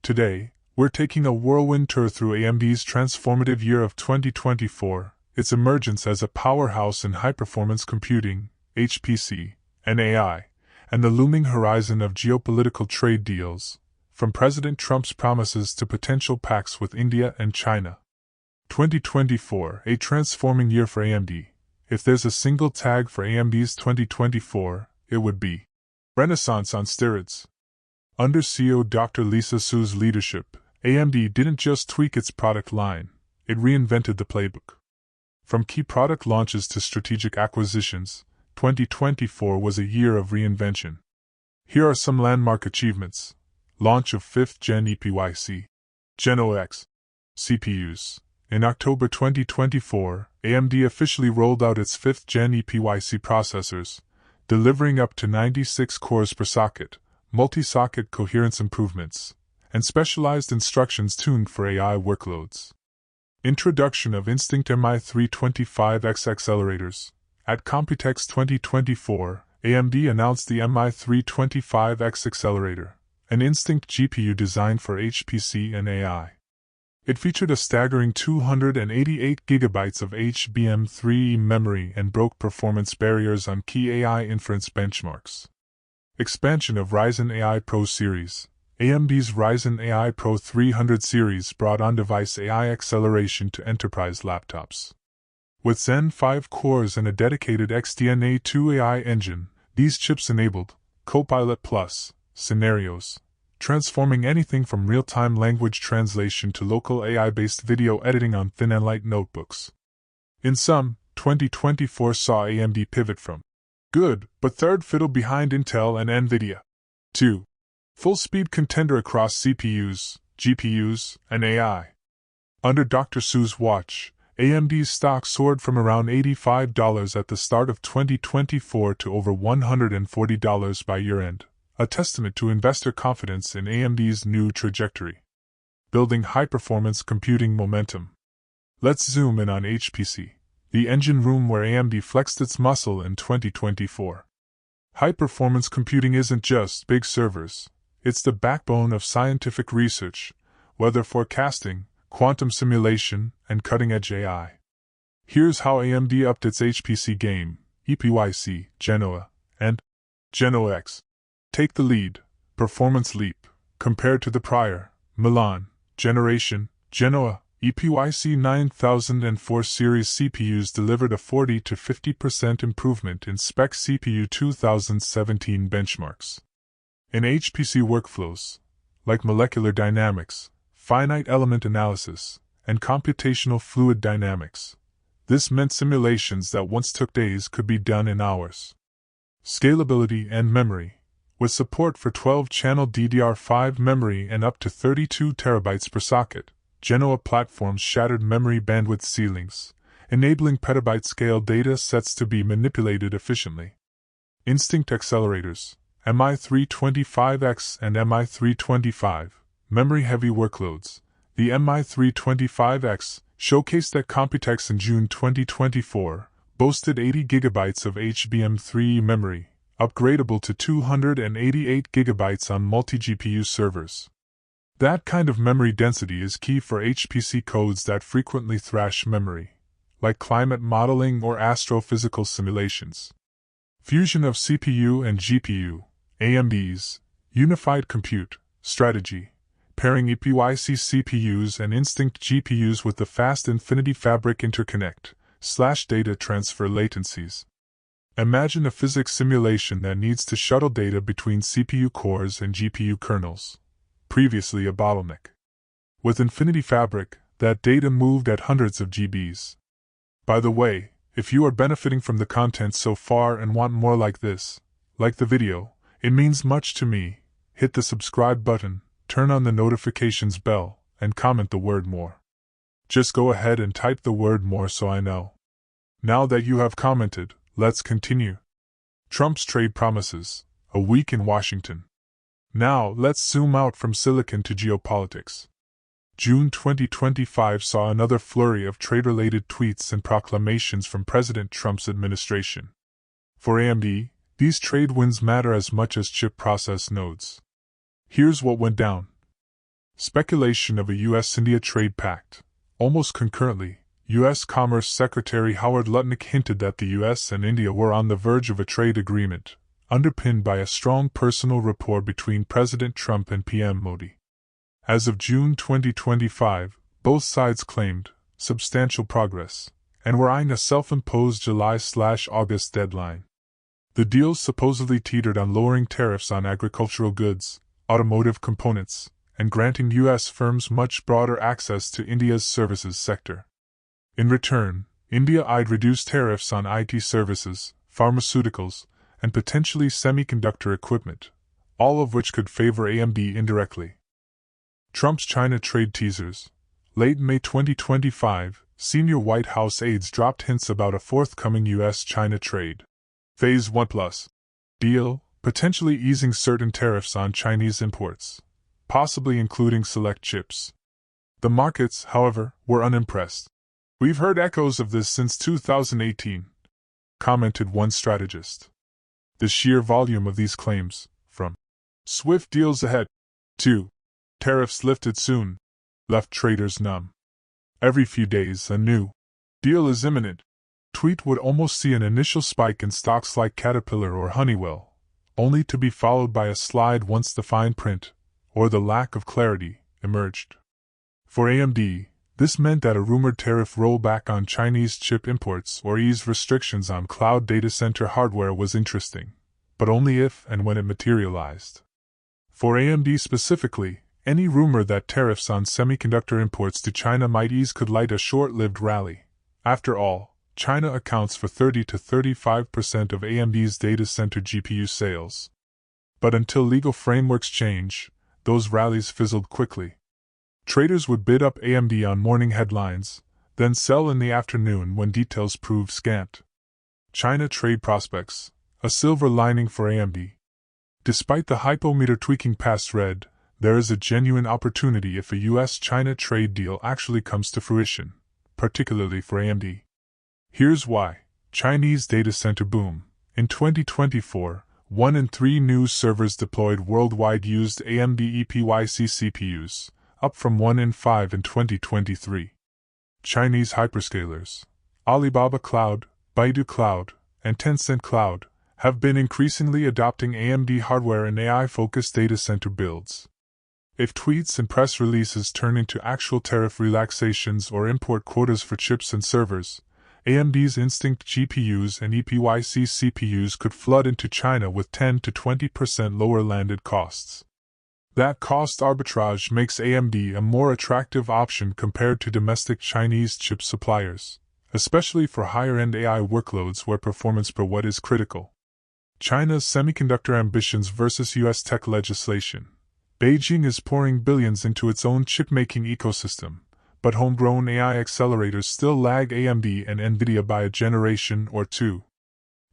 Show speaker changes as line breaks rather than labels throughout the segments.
Today, we're taking a whirlwind tour through AMD's transformative year of 2024, its emergence as a powerhouse in high-performance computing, HPC, and AI, and the looming horizon of geopolitical trade deals, from President Trump's promises to potential pacts with India and China. 2024, a transforming year for AMD. If there's a single tag for AMD's 2024, it would be Renaissance on steroids. Under CEO Dr. Lisa Su's leadership, AMD didn't just tweak its product line, it reinvented the playbook. From key product launches to strategic acquisitions, 2024 was a year of reinvention. Here are some landmark achievements. Launch of 5th Gen EPYC Genoa X CPUs. In October 2024, AMD officially rolled out its 5th Gen EPYC processors, delivering up to 96 cores per socket, multi-socket coherence improvements, and specialized instructions tuned for AI workloads. Introduction of Instinct MI325X accelerators. At Computex 2024, AMD announced the MI325X accelerator, an Instinct GPU designed for HPC and AI. It featured a staggering 288 GB of HBM3E memory and broke performance barriers on key AI inference benchmarks. Expansion of Ryzen AI Pro series. AMD's Ryzen AI Pro 300 series brought on-device AI acceleration to enterprise laptops. With Zen 5 cores and a dedicated XDNA2 AI engine, these chips enabled Copilot+ scenarios, transforming anything from real-time language translation to local AI-based video editing on thin and light notebooks. In sum, 2024 saw AMD pivot from good but third fiddle behind Intel and Nvidia to full-speed contender across CPUs, GPUs, and AI. Under Dr. Su's watch, AMD's stock soared from around $85 at the start of 2024 to over $140 by year-end, a testament to investor confidence in AMD's new trajectory. Building high-performance computing momentum. Let's zoom in on HPC, the engine room where AMD flexed its muscle in 2024. High-performance computing isn't just big servers, it's the backbone of scientific research, weather forecasting, quantum simulation, and cutting-edge AI. Here's how AMD upped its HPC game: EPYC, Genoa, and Genoa X. Take the lead. Performance leap. Compared to the prior, Milan, generation, Genoa, EPYC 9004 series CPUs delivered a 40 to 50% improvement in spec CPU 2017 benchmarks. In HPC workflows, like molecular dynamics, finite element analysis, and computational fluid dynamics, this meant simulations that once took days could be done in hours. Scalability and memory. With support for 12-channel DDR5 memory and up to 32 TB per socket, Genoa platforms shattered memory bandwidth ceilings, enabling petabyte-scale data sets to be manipulated efficiently. Instinct accelerators, MI325X and MI325, memory-heavy workloads. The MI325X, showcased at Computex in June 2024, boasted 80 GB of HBM3E memory, upgradable to 288 GB on multi-GPU servers. That kind of memory density is key for HPC codes that frequently thrash memory, like climate modeling or astrophysical simulations. Fusion of CPU and GPU, AMD's unified compute strategy, pairing EPYC CPUs and Instinct GPUs with the fast Infinity Fabric interconnect, data transfer latencies. Imagine a physics simulation that needs to shuttle data between CPU cores and GPU kernels, previously a bottleneck. With Infinity Fabric, that data moved at hundreds of GBs. By the way, if you are benefiting from the content so far and want more like this, like the video, it means much to me. Hit the subscribe button, turn on the notifications bell, and comment the word more. Just go ahead and type the word more so I know. Now that you have commented, let's continue. Trump's trade promises, a week in Washington. Now, let's zoom out from silicon to geopolitics. June 2025 saw another flurry of trade-related tweets and proclamations from President Trump's administration. For AMD, these trade wins matter as much as chip process nodes. Here's what went down. speculation of a U.S.-India trade pact. Almost concurrently, U.S. Commerce Secretary Howard Lutnick hinted that the U.S. and India were on the verge of a trade agreement, underpinned by a strong personal rapport between President Trump and PM Modi. As of June 2025, both sides claimed substantial progress and were eyeing a self-imposed July/August deadline. The deal supposedly teetered on lowering tariffs on agricultural goods, automotive components, and granting U.S. firms much broader access to India's services sector. In return, India eyed reduced tariffs on IT services, pharmaceuticals, and potentially semiconductor equipment, all of which could favor AMD indirectly. Trump's China trade teasers. Late May 2025, senior White House aides dropped hints about a forthcoming U.S.-China trade Phase 1+ deal, potentially easing certain tariffs on Chinese imports, possibly including select chips. The markets, however, were unimpressed. "We've heard echoes of this since 2018, commented one strategist. The sheer volume of these claims, from "swift deals ahead" to "tariffs lifted soon," left traders numb. Every few days, a new "deal is imminent" tweet would almost see an initial spike in stocks like Caterpillar or Honeywell, only to be followed by a slide once the fine print, or the lack of clarity, emerged. For AMD, this meant that a rumored tariff rollback on Chinese chip imports or eased restrictions on cloud data center hardware was interesting, but only if and when it materialized. For AMD specifically, any rumor that tariffs on semiconductor imports to China might ease could light a short-lived rally. After all, China accounts for 30 to 35% of AMD's data center GPU sales. But until legal frameworks change, those rallies fizzled quickly. Traders would bid up AMD on morning headlines, then sell in the afternoon when details proved scant. China trade prospects, a silver lining for AMD. Despite the hypometer tweaking past red, there is a genuine opportunity if a U.S.-China trade deal actually comes to fruition, particularly for AMD. Here's why. Chinese data center boom. In 2024, 1 in 3 new servers deployed worldwide used AMD EPYC CPUs, up from 1 in 5 in 2023. Chinese hyperscalers, Alibaba Cloud, Baidu Cloud, and Tencent Cloud, have been increasingly adopting AMD hardware in AI-focused data center builds. If tweets and press releases turn into actual tariff relaxations or import quotas for chips and servers, AMD's Instinct GPUs and EPYC CPUs could flood into China with 10 to 20% lower landed costs. That cost arbitrage makes AMD a more attractive option compared to domestic Chinese chip suppliers, especially for higher-end AI workloads where performance per watt is critical. China's semiconductor ambitions versus U.S. tech legislation. Beijing is pouring billions into its own chip-making ecosystem, but homegrown AI accelerators still lag AMD and NVIDIA by a generation or two.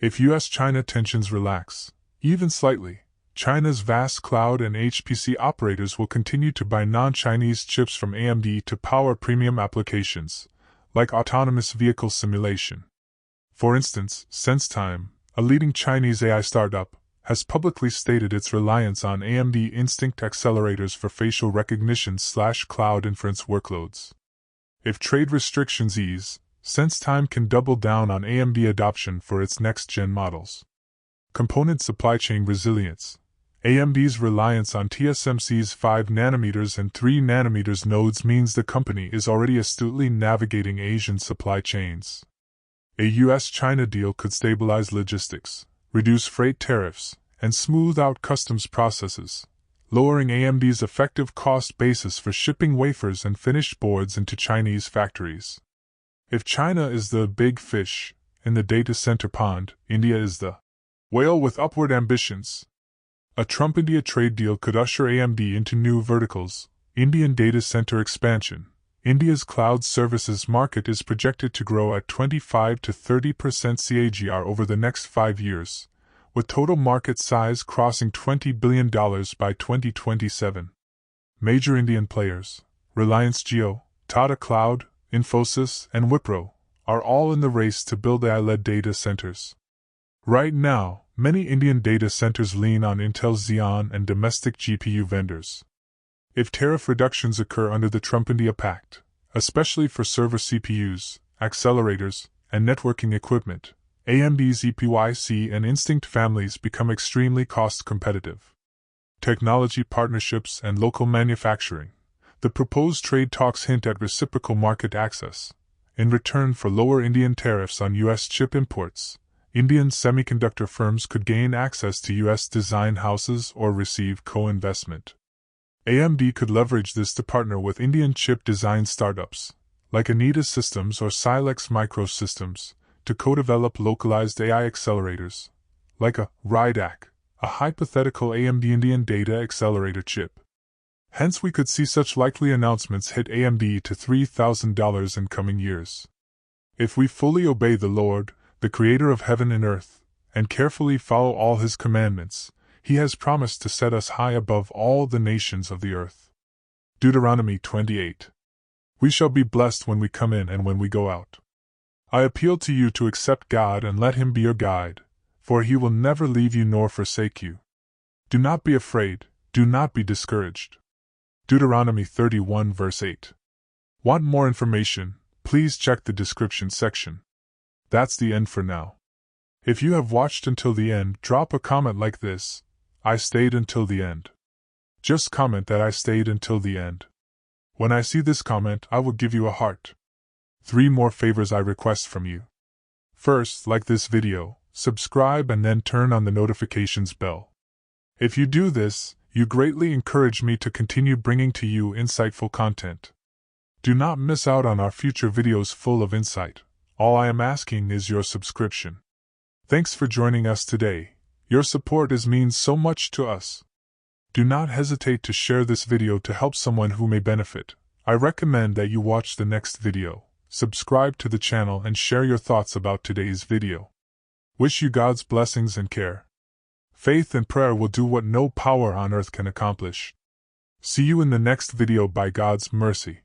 If U.S.-China tensions relax, even slightly, China's vast cloud and HPC operators will continue to buy non-Chinese chips from AMD to power premium applications, like autonomous vehicle simulation. For instance, SenseTime, a leading Chinese AI startup, has publicly stated its reliance on AMD Instinct accelerators for facial recognition/cloud inference workloads. If trade restrictions ease, SenseTime can double down on AMD adoption for its next-gen models. Component supply chain resilience. AMD's reliance on TSMC's 5nm and 3nm nodes means the company is already astutely navigating Asian supply chains. A U.S.-China deal could stabilize logistics, reduce freight tariffs, and smooth out customs processes, lowering AMD's effective cost basis for shipping wafers and finished boards into Chinese factories. If China is the big fish in the data center pond, India is the whale with upward ambitions. A Trump-India trade deal could usher AMD into new verticals. Indian data center expansion. India's cloud services market is projected to grow at 25 to 30% CAGR over the next 5 years, with total market size crossing $20 billion by 2027. Major Indian players, Reliance Jio, Tata Cloud, Infosys, and Wipro, are all in the race to build AI-led data centers. Right now, many Indian data centers lean on Intel Xeon and domestic GPU vendors. If tariff reductions occur under the Trump-India Pact, especially for server CPUs, accelerators, and networking equipment, AMD's EPYC and Instinct families become extremely cost competitive. Technology partnerships and local manufacturing. The proposed trade talks hint at reciprocal market access. In return for lower Indian tariffs on U.S. chip imports, Indian semiconductor firms could gain access to U.S. design houses or receive co-investment. AMD could leverage this to partner with Indian chip design startups, like Anita Systems or Silex Microsystems, to co-develop localized AI accelerators, like a RIDAC, a hypothetical AMD Indian data accelerator chip. Hence we could see such likely announcements hit AMD to $3,000 in coming years. If we fully obey the Lord, the Creator of heaven and earth, and carefully follow all His commandments, He has promised to set us high above all the nations of the earth. Deuteronomy 28. We shall be blessed when we come in and when we go out. I appeal to you to accept God and let Him be your guide, for He will never leave you nor forsake you. Do not be afraid, do not be discouraged. Deuteronomy 31 verse 8. Want more information? Please check the description section. That's the end for now. If you have watched until the end, drop a comment like this: I stayed until the end. Just comment that I stayed until the end. When I see this comment, I will give you a heart. 3 more favors I request from you. First, like this video, subscribe and then turn on the notifications bell. If you do this, you greatly encourage me to continue bringing to you insightful content. Do not miss out on our future videos full of insight. All I am asking is your subscription. Thanks for joining us today. Your support means so much to us. Do not hesitate to share this video to help someone who may benefit. I recommend that you watch the next video, subscribe to the channel and share your thoughts about today's video. Wish you God's blessings and care. Faith and prayer will do what no power on earth can accomplish. See you in the next video by God's mercy.